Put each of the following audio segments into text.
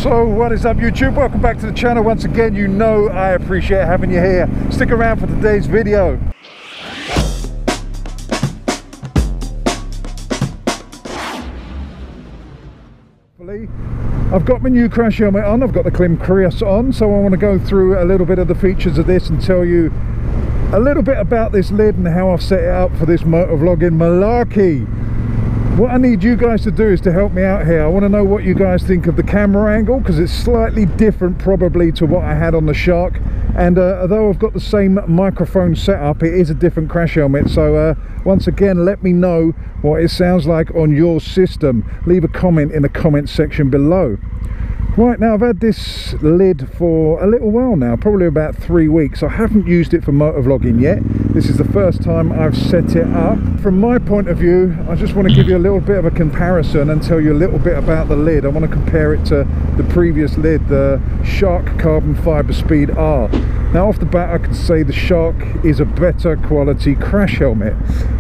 So what is up, YouTube? Welcome back to the channel once again. You know I appreciate having you here. Stick around for today's video. I've got my new crash helmet on. I've got the KLIM KRIOS on, so I want to go through a little bit of the features of this and tell you a little bit about this lid and how I've set it up for this motovlogging malarkey. What I need you guys to do is to help me out here. I want to know what you guys think of the camera angle, because it's slightly different probably to what I had on the Shark, and although I've got the same microphone setup, it is a different crash helmet. So once again, let me know what it sounds like on your system. Leave a comment in the comment section below. Right, now I've had this lid for a little while now, probably about 3 weeks. I haven't used it for motovlogging yet. This is the first time I've set it up. From my point of view, I just want to give you a little bit of a comparison and tell you a little bit about the lid. I want to compare it to the previous lid, the Shark Carbon Fiber Speed R. Now off the bat I can say the Shark is a better quality crash helmet.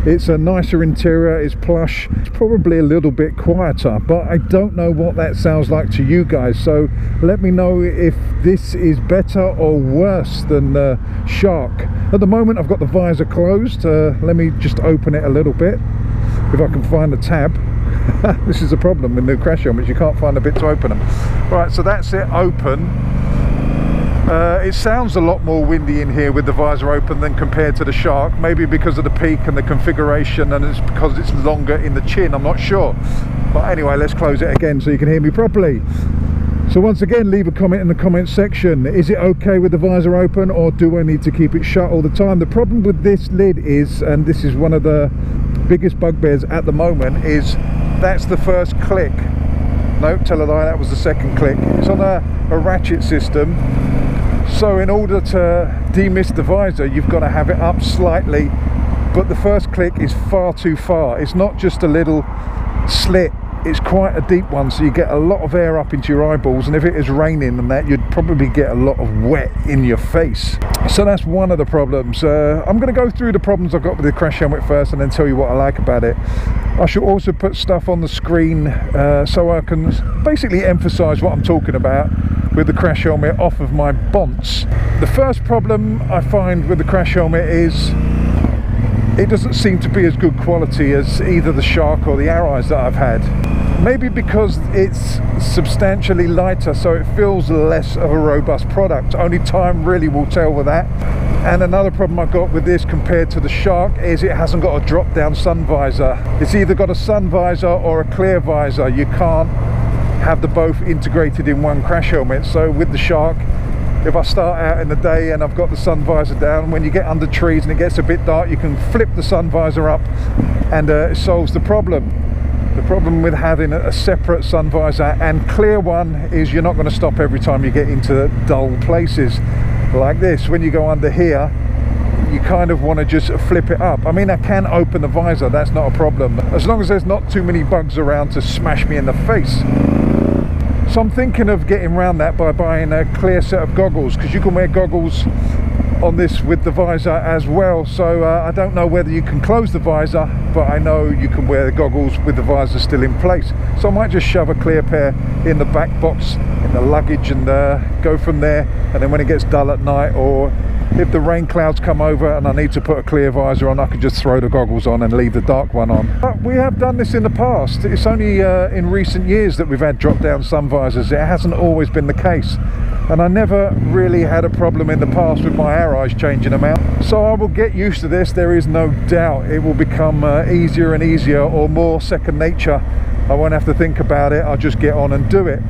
It's a nicer interior, it's plush, it's probably a little bit quieter, but I don't know what that sounds like to you guys. So let me know if this is better or worse than the Shark. At the moment I've got the visor closed. Let me just open it a little bit, if I can find the tab. This is a problem with new crash helmets, you can't find a bit to open them. Right, so that's it open. It sounds a lot more windy in here with the visor open than compared to the Shark, maybe because of the peak and the configuration, and it's because it's longer in the chin, I'm not sure. But anyway, let's close it again so you can hear me properly. So once again, leave a comment in the comment section. Is it okay with the visor open, or do I need to keep it shut all the time? The problem with this lid is, and this is one of the biggest bugbears at the moment, is that's the first click. Nope, tell a lie, that was the second click. It's on a ratchet system, so in order to demist the visor you've got to have it up slightly, but the first click is far too far. It's not just a little slit, it's quite a deep one, so you get a lot of air up into your eyeballs, and if it is raining and that, you'd probably get a lot of wet in your face. So that's one of the problems. I'm going to go through the problems I've got with the crash helmet first and then tell you what I like about it. I should also put stuff on the screen so I can basically emphasize what I'm talking about with the crash helmet off of my bonds. The first problem I find with the crash helmet is it doesn't seem to be as good quality as either the Shark or the Arise that I've had. Maybe because it's substantially lighter, so it feels less of a robust product. Only time really will tell with that. And another problem I've got with this compared to the Shark is it hasn't got a drop down sun visor. It's either got a sun visor or a clear visor. You can't have the both integrated in one crash helmet. So with the Shark, if I start out in the day and I've got the sun visor down, when you get under trees and it gets a bit dark, you can flip the sun visor up and it solves the problem. The problem with having a separate sun visor and clear one is you're not going to stop every time you get into dull places like this. When you go under here, you kind of want to just flip it up. I mean, I can open the visor, that's not a problem, as long as there's not too many bugs around to smash me in the face. So I'm thinking of getting around that by buying a clear set of goggles, because you can wear goggles on this with the visor as well. So I don't know whether you can close the visor, but I know you can wear the goggles with the visor still in place. So I might just shove a clear pair in the back box in the luggage and go from there. And then when it gets dull at night, or if the rain clouds come over and I need to put a clear visor on, I can just throw the goggles on and leave the dark one on. But we have done this in the past. It's only in recent years that we've had drop down sun visors. It hasn't always been the case, and I never really had a problem in the past with my air eyes changing them out. So I will get used to this. There is no doubt it will become easier and easier, or more second nature. I won't have to think about it, I'll just get on and do it.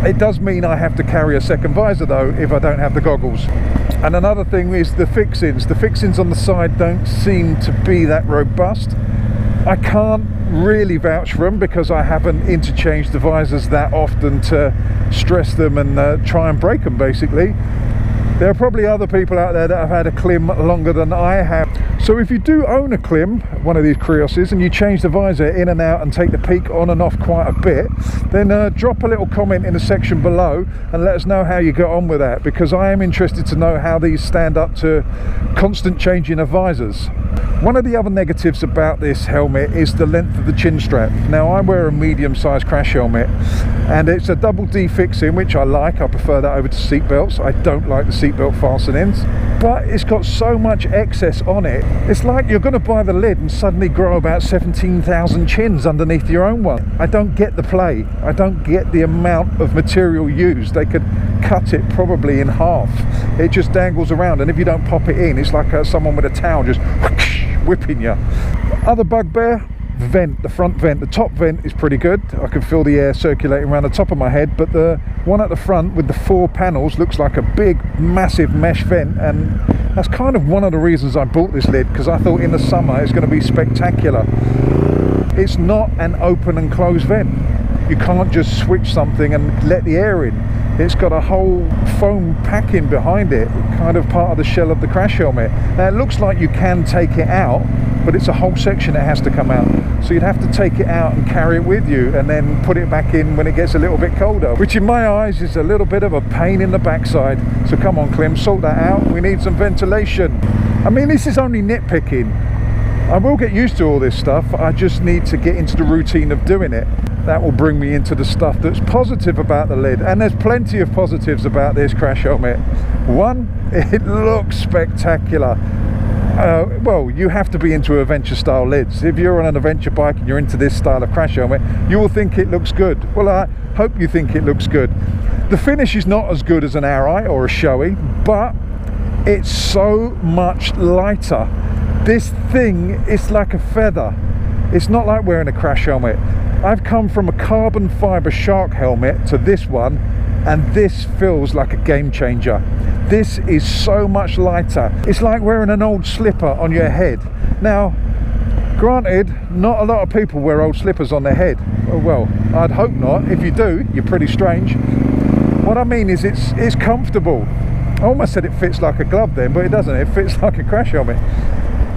It does mean I have to carry a second visor though if I don't have the goggles. And another thing is the fixings. The fixings on the side don't seem to be that robust. I can't really vouch for them because I haven't interchanged the visors that often to stress them and try and break them basically. There are probably other people out there that have had a KLIM longer than I have. So if you do own a KLIM, one of these Krioses, and you change the visor in and out and take the peak on and off quite a bit, then drop a little comment in the section below and let us know how you get on with that, because I am interested to know how these stand up to constant changing of visors. One of the other negatives about this helmet is the length of the chin strap. Now I wear a medium-sized crash helmet and it's a double D fixing, which I like. I prefer that over to seat belts. I don't like the seatbelt fastenings, but it's got so much excess on it. It's like you're going to buy the lid and suddenly grow about 17,000 chins underneath your own one. I don't get the play. I don't get the amount of material used. They could cut it probably in half. It just dangles around, and if you don't pop it in, it's like someone with a towel just whipping you. Other bugbear, vent, the front vent. The top vent is pretty good. I can feel the air circulating around the top of my head, but the one at the front with the 4 panels looks like a big massive mesh vent, and that's kind of one of the reasons I bought this lid, because I thought in the summer it's going to be spectacular. It's not an open and close vent. You can't just switch something and let the air in. It's got a whole foam packing behind it, kind of part of the shell of the crash helmet. Now it looks like you can take it out, but it's a whole section that has to come out. So you'd have to take it out and carry it with you and then put it back in when it gets a little bit colder, which in my eyes is a little bit of a pain in the backside. So come on, KLIM, sort that out. We need some ventilation. I mean, this is only nitpicking. I will get used to all this stuff. I just need to get into the routine of doing it. That will bring me into the stuff that's positive about the lid, and there's plenty of positives about this crash helmet. One, it looks spectacular. Well, you have to be into adventure style lids. If you're on an adventure bike and you're into this style of crash helmet, you will think it looks good. Well, I hope you think it looks good. The finish is not as good as an Arai or a Shoei, but it's so much lighter. This thing is like a feather. It's not like wearing a crash helmet. I've come from a carbon fiber shark helmet to this one, and this feels like a game changer. This is so much lighter. It's like wearing an old slipper on your head. Now, granted, not a lot of people wear old slippers on their head. Well, I'd hope not. If you do, you're pretty strange. What I mean is it's comfortable. I almost said it fits like a glove then, but it doesn't. It fits like a crash helmet.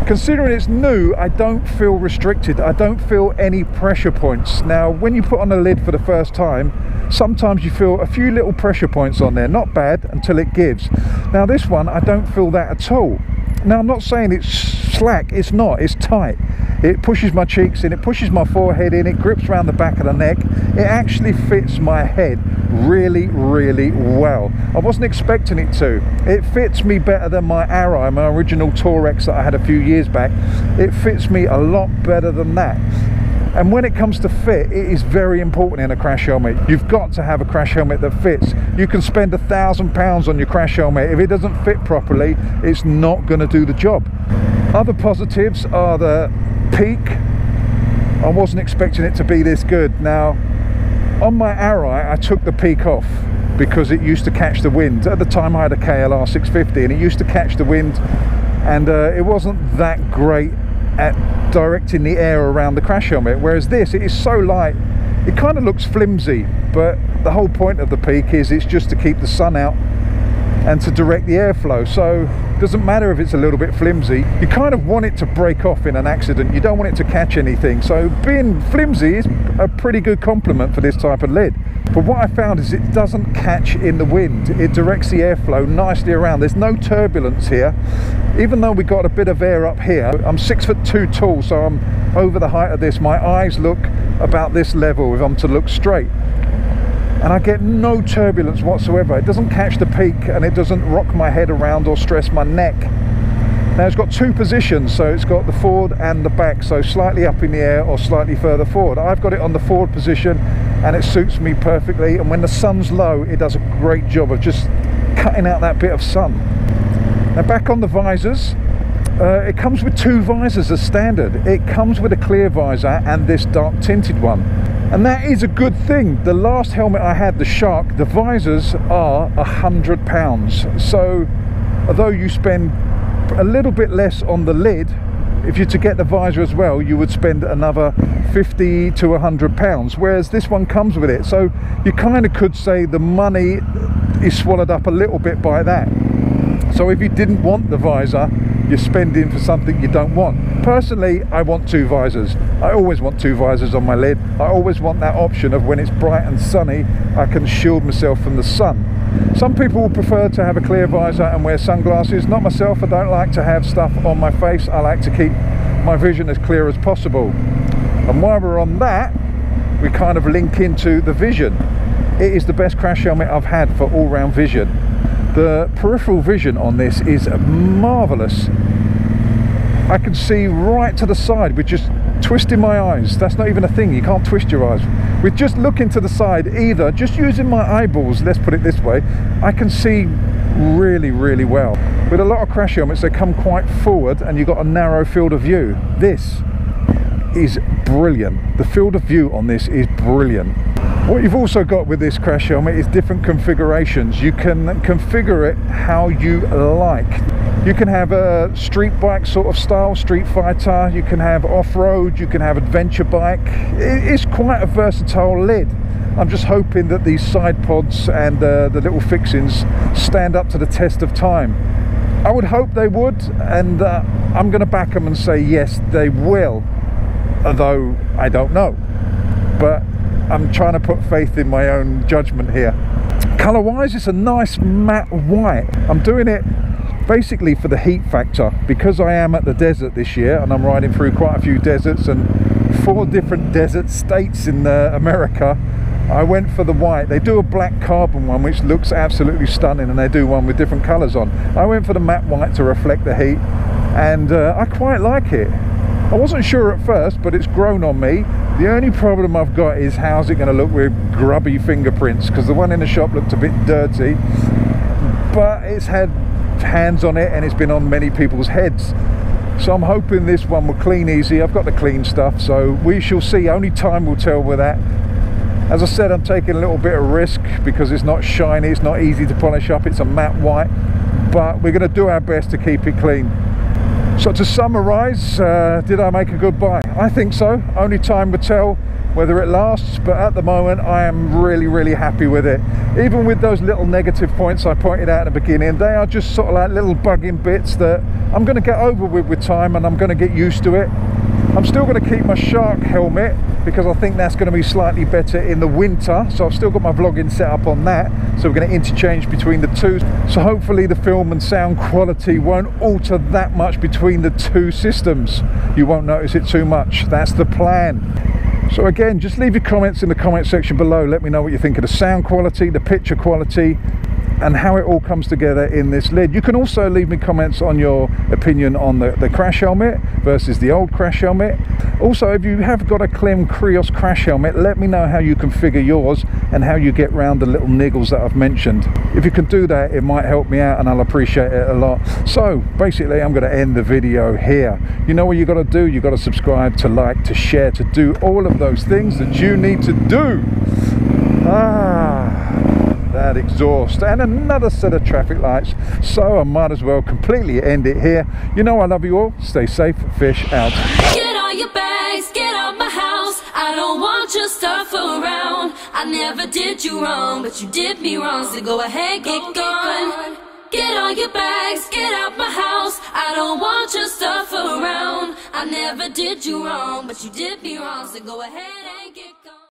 Considering it's new, I don't feel restricted. I don't feel any pressure points. Now, when you put on a lid for the first time, sometimes you feel a few little pressure points on there. Not bad until it gives. Now, this one, I don't feel that at all. Now, I'm not saying it's slack. It's not. It's tight. It pushes my cheeks in. It pushes my forehead in. It grips around the back of the neck. It actually fits my head really, really well. I wasn't expecting it to. It fits me better than my Arai, my original Tourex that I had a few years back. It fits me a lot better than that. And when it comes to fit, it is very important in a crash helmet. You've got to have a crash helmet that fits. You can spend £1,000 on your crash helmet. If it doesn't fit properly, it's not going to do the job. Other positives are the peak. I wasn't expecting it to be this good. Now, on my Arai, I took the peak off because it used to catch the wind. At the time I had a KLR 650 and it used to catch the wind, and it wasn't that great at directing the air around the crash helmet. Whereas this, it is so light, it kind of looks flimsy, but the whole point of the peak is it's just to keep the sun out and to direct the airflow. So it doesn't matter if it's a little bit flimsy. You kind of want it to break off in an accident. You don't want it to catch anything. So being flimsy is a pretty good compliment for this type of lid. But what I found is it doesn't catch in the wind. It directs the airflow nicely around. There's no turbulence here. Even though we got a bit of air up here, I'm 6'2" tall, so I'm over the height of this. My eyes look about this level if I'm to look straight. And I get no turbulence whatsoever. It doesn't catch the peak and it doesn't rock my head around or stress my neck. Now it's got 2 positions, so it's got the forward and the back, so slightly up in the air or slightly further forward. I've got it on the forward position and it suits me perfectly, and when the sun's low it does a great job of just cutting out that bit of sun. Now back on the visors, it comes with 2 visors as standard. It comes with a clear visor and this dark tinted one. And that is a good thing. The last helmet I had, the Shark, the visors are £100. So although you spend a little bit less on the lid, if you're to get the visor as well, you would spend another £50 to £100, whereas this one comes with it. So you kind of could say the money is swallowed up a little bit by that. So if you didn't want the visor, you're spending for something you don't want. Personally, I want 2 visors. I always want 2 visors on my lid. I always want that option of when it's bright and sunny, I can shield myself from the sun. Some people will prefer to have a clear visor and wear sunglasses. Not myself. I don't like to have stuff on my face. I like to keep my vision as clear as possible. And while we're on that, we kind of link into the vision. It is the best crash helmet I've had for all-round vision. The peripheral vision on this is marvellous. I can see right to the side with just twisting my eyes. That's not even a thing, you can't twist your eyes. With just looking to the side, either just using my eyeballs, let's put it this way, I can see really, really well. With a lot of crash helmets, they come quite forward and you've got a narrow field of view. This is brilliant. The field of view on this is brilliant. What you've also got with this crash helmet is different configurations. You can configure it how you like. You can have a street bike sort of style, street fighter. You can have off-road, you can have adventure bike. It's quite a versatile lid. I'm just hoping that these side pods and the little fixings stand up to the test of time. I would hope they would, and I'm going to back them and say yes, they will, although I don't know. But I'm trying to put faith in my own judgment here. Colour wise, it's a nice matte white. I'm doing it basically for the heat factor, because I am at the desert this year and I'm riding through quite a few deserts and 4 different desert states in America. I went for the white. They do a black carbon one which looks absolutely stunning, and they do one with different colours on. I went for the matte white to reflect the heat, and I quite like it. I wasn't sure at first, but it's grown on me. The only problem I've got is how's it going to look with grubby fingerprints, because the one in the shop looked a bit dirty, but it's had hands on it and it's been on many people's heads. So I'm hoping this one will clean easy. I've got the clean stuff, so we shall see. Only time will tell with that. As I said, I'm taking a little bit of risk because it's not shiny, it's not easy to polish up, it's a matte white, but we're going to do our best to keep it clean. So to summarise, did I make a good buy? I think so. Only time will tell whether it lasts, but at the moment I am really, really happy with it. Even with those little negative points I pointed out at the beginning, they are just sort of like little bugging bits that I'm going to get over with time, and I'm going to get used to it. I'm still going to keep my shark helmet because I think that's going to be slightly better in the winter, so I've still got my vlogging set up on that, so we're going to interchange between the two. So hopefully the film and sound quality won't alter that much between the two systems. You won't notice it too much. That's the plan. So again, just leave your comments in the comment section below. Let me know what you think of the sound quality, the picture quality, and how it all comes together in this lid. You can also leave me comments on your opinion on the crash helmet versus the old crash helmet. Also, if you have got a KLIM KRIOS crash helmet, let me know how you configure yours and how you get around the little niggles that I've mentioned. If you can do that, it might help me out and I'll appreciate it a lot. So basically, I'm going to end the video here. You know what you got to do? You got to subscribe, to like, to share, to do all of those things that you need to do. That exhaust and another set of traffic lights, so I might as well completely end it here. You know I love you all. Stay safe. Fish out. Get all your bags, get out my house. I don't want your stuff around. I never did you wrong, but you did me wrong, so go ahead, get gone. Get all your bags, get out my house. I don't want your stuff around. I never did you wrong, but you did me wrong, so go ahead and get gone.